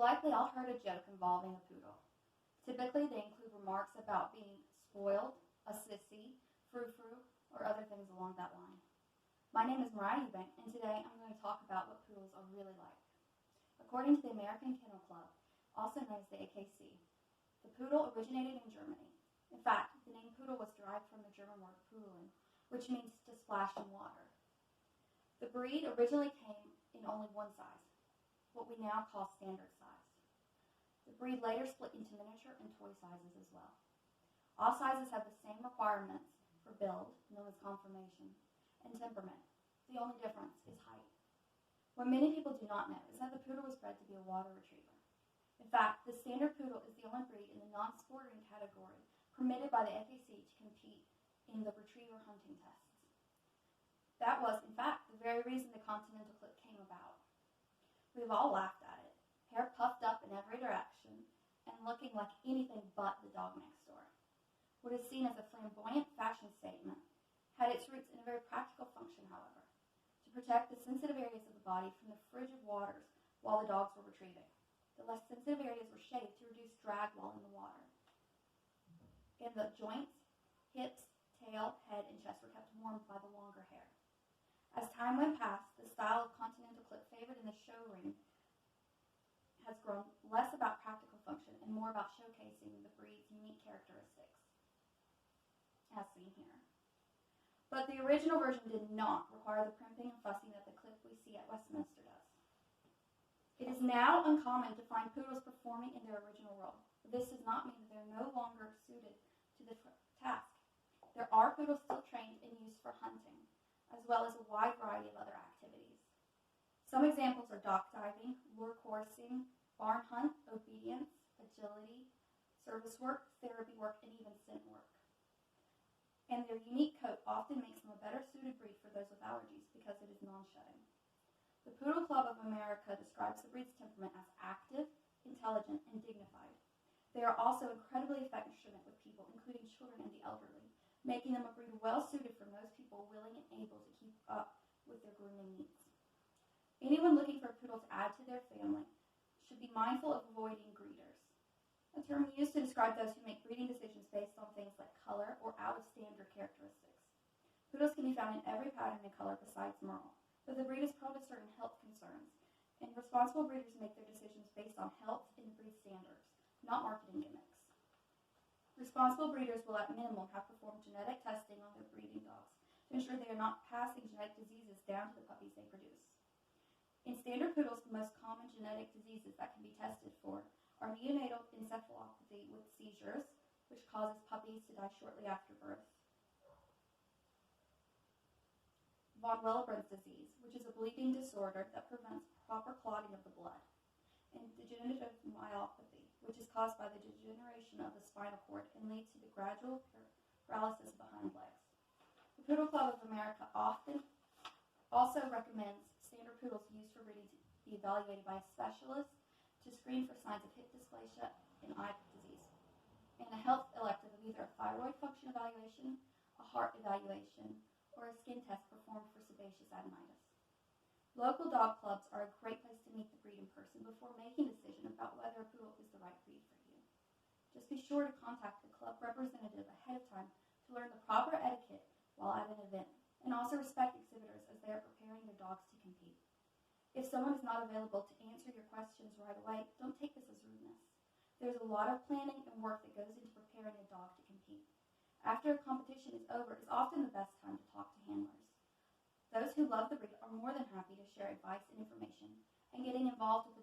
likely all heard a joke involving a poodle. Typically, they include remarks about being spoiled, a sissy, frou-frou, or other things along that line. My name is Mariah Eubank, and today I'm going to talk about what poodles are really like. According to the American Kennel Club, also known as the AKC, the poodle originated in Germany. In fact, the name poodle was derived from the German word pudeln, which means to splash in water. The breed originally came in only one size, what we now call standard size. The breed later split into miniature and toy sizes as well. All sizes have the same requirements for build, known as conformation, and temperament. The only difference is height. What many people do not know is that the poodle was bred to be a water retriever. In fact, the standard poodle is the only breed in the non-sporting category permitted by the AKC to compete in the retriever hunting tests. That was, in fact, the very reason the Continental Clip came about. We've all laughed at it, hair puffed up in every direction and looking like anything but the dog next door. What is seen as a flamboyant fashion statement had its roots in a very practical function, however, to protect the sensitive areas of the body from the frigid waters while the dogs were retrieving. The less sensitive areas were shaved to reduce drag while in the water. And the joints, hips, tail, head, and chest were kept warm by the longer hair. As time went past, the style of Continental Clip favored in the show ring has grown less about practical function and more about showcasing the breed's unique characteristics, as seen here. But the original version did not require the primping and fussing that the clip we see at Westminster does. It is now uncommon to find poodles performing in their original role. This does not mean that they are no longer suited to the task. There are poodles still trained and used for hunting, as well as a wide variety of other activities. Some examples are dock diving, lure coursing, barn hunt, obedience, agility, service work, therapy work, and even scent work. And their unique coat often makes them a better suited breed for those with allergies because it is non-shedding. The Poodle Club of America describes the breed's temperament as active, intelligent, and dignified. They are also incredibly affectionate with people, including children and the elderly, making them a breed well suited for most people willing and able to keep up with their grooming needs. Anyone looking for a poodle to add to their family should be mindful of avoiding breeders, a term used to describe those who make breeding decisions based on things like color or out-of-standard characteristics. Poodles can be found in every pattern and color besides merle, but the breed is prone to certain health concerns, and responsible breeders make their decisions based on health and breed standards, not marketing gimmicks. Responsible breeders will at minimum have performed genetic testing on their breeding dogs to ensure they are not passing genetic diseases down to the puppies they produce. In standard poodles, the most common genetic diseases that can be tested for are neonatal encephalopathy with seizures, which causes puppies to die shortly after birth, von Willebrand's disease, which is a bleeding disorder that prevents proper clotting of the blood, and degenerative myopathy, which is caused by the degeneration of the spinal cord and leads to the gradual paralysis of the hind legs. The Poodle Club of America often also recommends standard poodles used for breeding to be evaluated by a specialist to screen for signs of hip dysplasia and eye disease, and a health elective of either a thyroid function evaluation, a heart evaluation, or a skin test performed for sebaceous adenitis. Local dog clubs are a great place to meet the breed in person before making a decision about whether a poodle is the right breed for you. Just be sure to contact the club representative ahead of time to learn the proper etiquette while at an event, and also respect exhibitors as they are preparing their dogs to compete. If someone is not available to answer your questions right away, don't take this as rudeness. There's a lot of planning and work that goes into preparing a dog to compete. After a competition is over, it's often the best time to talk to handlers. Those who love the breed are more than happy to share advice and information, and getting involved with the